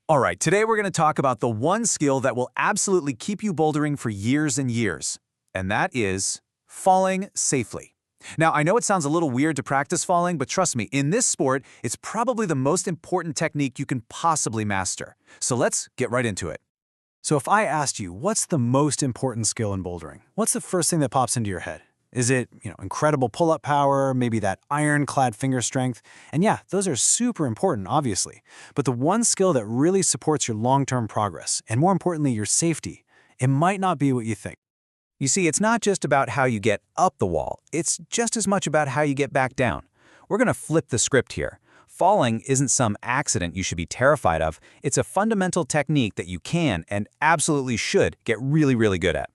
All right, today we're going to talk about the one skill that will absolutely keep you bouldering for years and years, and that is falling safely. Now, I know it sounds a little weird to practice falling, but trust me, in this sport, it's probably the most important technique you can possibly master. So let's get right into it. So if I asked you, what's the most important skill in bouldering? What's the first thing that pops into your head? Is it, incredible pull-up power, maybe that ironclad finger strength? And yeah, those are super important, obviously. But the one skill that really supports your long-term progress, and more importantly, your safety, it might not be what you think. You see, it's not just about how you get up the wall, it's just as much about how you get back down. We're going to flip the script here. Falling isn't some accident you should be terrified of, it's a fundamental technique that you can and absolutely should get really, really good at.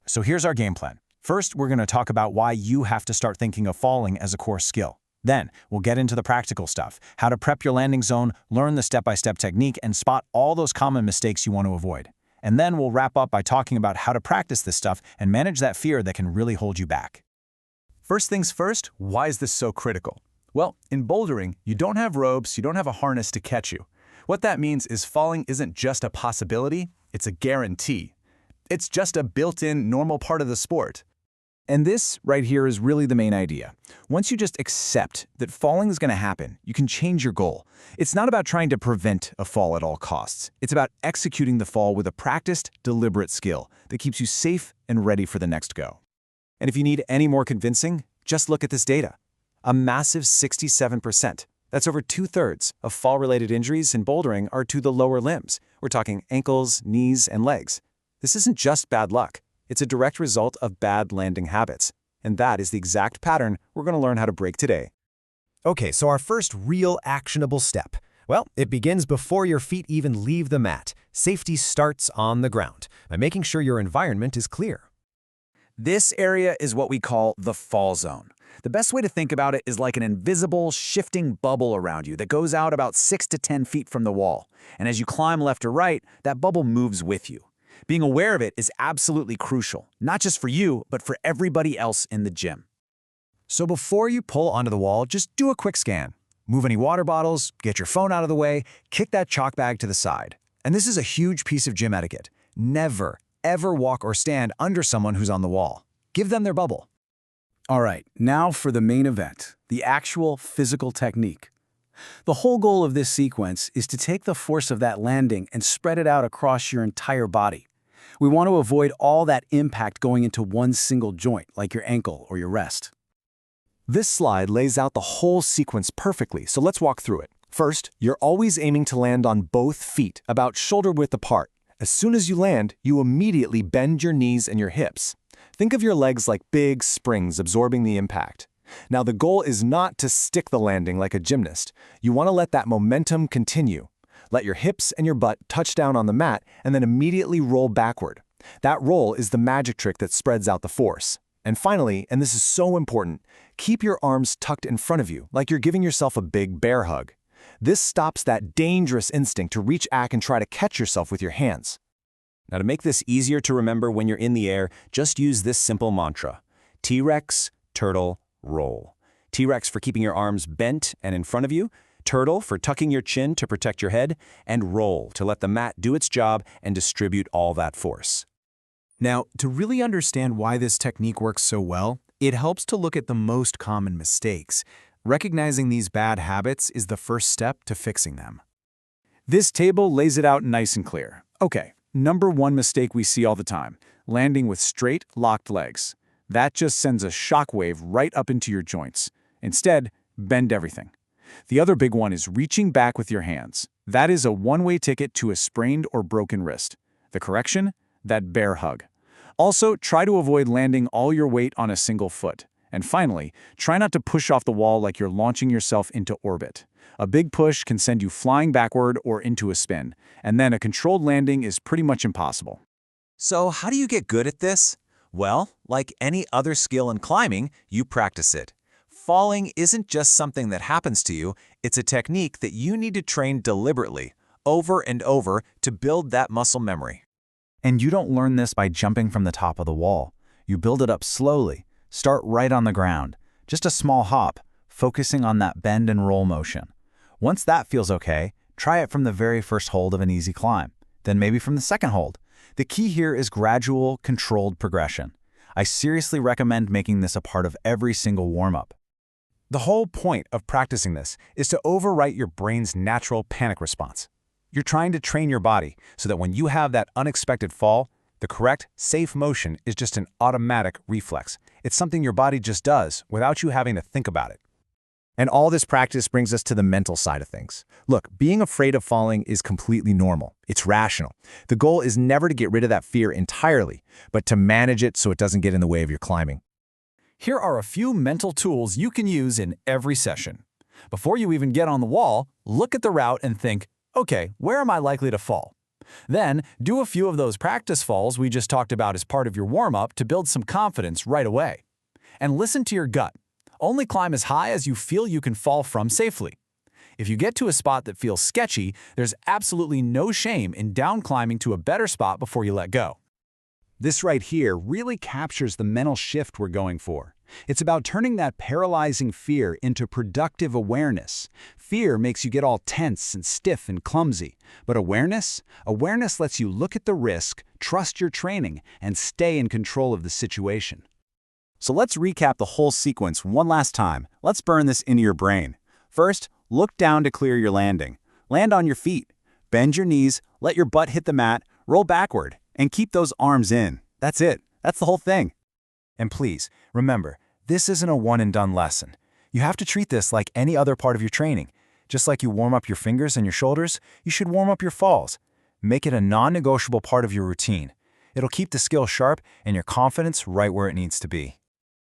So here's our game plan. First, we're going to talk about why you have to start thinking of falling as a core skill. Then, we'll get into the practical stuff, how to prep your landing zone, learn the step-by-step technique, and spot all those common mistakes you want to avoid. And then we'll wrap up by talking about how to practice this stuff and manage that fear that can really hold you back. First things first, why is this so critical? Well, in bouldering, you don't have ropes, you don't have a harness to catch you. What that means is falling isn't just a possibility, it's a guarantee. It's just a built-in normal part of the sport. And this right here is really the main idea. Once you just accept that falling is going to happen, you can change your goal. It's not about trying to prevent a fall at all costs. It's about executing the fall with a practiced, deliberate skill that keeps you safe and ready for the next go. And if you need any more convincing, just look at this data. A massive 67%. That's over 2/3 of fall-related injuries in bouldering are to the lower limbs. We're talking ankles, knees, and legs. This isn't just bad luck. It's a direct result of bad landing habits. And that is the exact pattern we're going to learn how to break today. Okay, so our first real actionable step. Well, it begins before your feet even leave the mat. Safety starts on the ground by making sure your environment is clear. This area is what we call the fall zone. The best way to think about it is like an invisible, shifting bubble around you that goes out about 6 to 10 feet from the wall. And as you climb left or right, that bubble moves with you. Being aware of it is absolutely crucial, not just for you, but for everybody else in the gym. So before you pull onto the wall, just do a quick scan. Move any water bottles, get your phone out of the way, kick that chalk bag to the side. And this is a huge piece of gym etiquette. Never, ever walk or stand under someone who's on the wall. Give them their bubble. All right, now for the main event, the actual physical technique. The whole goal of this sequence is to take the force of that landing and spread it out across your entire body. We want to avoid all that impact going into one single joint, like your ankle or your wrist. This slide lays out the whole sequence perfectly, so let's walk through it. First, you're always aiming to land on both feet, about shoulder width apart. As soon as you land, you immediately bend your knees and your hips. Think of your legs like big springs absorbing the impact. Now, the goal is not to stick the landing like a gymnast. You want to let that momentum continue. Let your hips and your butt touch down on the mat and then immediately roll backward. That roll is the magic trick that spreads out the force. And finally, and this is so important, keep your arms tucked in front of you like you're giving yourself a big bear hug. This stops that dangerous instinct to reach back and try to catch yourself with your hands. Now, to make this easier to remember when you're in the air, just use this simple mantra: T-Rex, turtle, roll. T-Rex for keeping your arms bent and in front of you, turtle for tucking your chin to protect your head, and roll to let the mat do its job and distribute all that force. Now, to really understand why this technique works so well, it helps to look at the most common mistakes. Recognizing these bad habits is the first step to fixing them. This table lays it out nice and clear. Okay, number one mistake we see all the time: landing with straight, locked legs. That just sends a shockwave right up into your joints. Instead, bend everything. The other big one is reaching back with your hands. That is a one-way ticket to a sprained or broken wrist. The correction? That bear hug. Also, try to avoid landing all your weight on a single foot. And finally, try not to push off the wall like you're launching yourself into orbit. A big push can send you flying backward or into a spin, and then a controlled landing is pretty much impossible. So how do you get good at this? Well, like any other skill in climbing, you practice it. Falling isn't just something that happens to you, it's a technique that you need to train deliberately, over and over, to build that muscle memory. And you don't learn this by jumping from the top of the wall. You build it up slowly. Start right on the ground. Just a small hop, focusing on that bend and roll motion. Once that feels okay, Try it from the very first hold of an easy climb, then maybe from the second hold. The key here is gradual, controlled progression. I seriously recommend making this a part of every single warm-up. The whole point of practicing this is to overwrite your brain's natural panic response. You're trying to train your body so that when you have that unexpected fall, the correct, safe motion is just an automatic reflex. It's something your body just does without you having to think about it. And all this practice brings us to the mental side of things. Look, being afraid of falling is completely normal. It's rational. The goal is never to get rid of that fear entirely, but to manage it so it doesn't get in the way of your climbing. Here are a few mental tools you can use in every session. Before you even get on the wall, look at the route and think, okay, where am I likely to fall? Then, do a few of those practice falls we just talked about as part of your warm-up to build some confidence right away. And listen to your gut. Only climb as high as you feel you can fall from safely. If you get to a spot that feels sketchy, there's absolutely no shame in down climbing to a better spot before you let go. This right here really captures the mental shift we're going for. It's about turning that paralyzing fear into productive awareness. Fear makes you get all tense and stiff and clumsy. But awareness lets you look at the risk, trust your training, and stay in control of the situation. So let's recap the whole sequence one last time. Let's burn this into your brain. First, look down to clear your landing. Land on your feet. Bend your knees, let your butt hit the mat, roll backward, and keep those arms in. That's it. That's the whole thing. And please, remember, this isn't a one-and-done lesson. You have to treat this like any other part of your training. Just like you warm up your fingers and your shoulders, you should warm up your falls. Make it a non-negotiable part of your routine. It'll keep the skill sharp and your confidence right where it needs to be.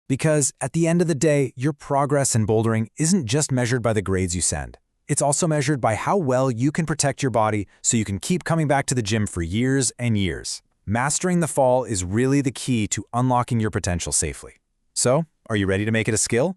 Because at the end of the day, your progress in bouldering isn't just measured by the grades you send. It's also measured by how well you can protect your body so you can keep coming back to the gym for years and years. Mastering the fall is really the key to unlocking your potential safely. So, are you ready to make it a skill?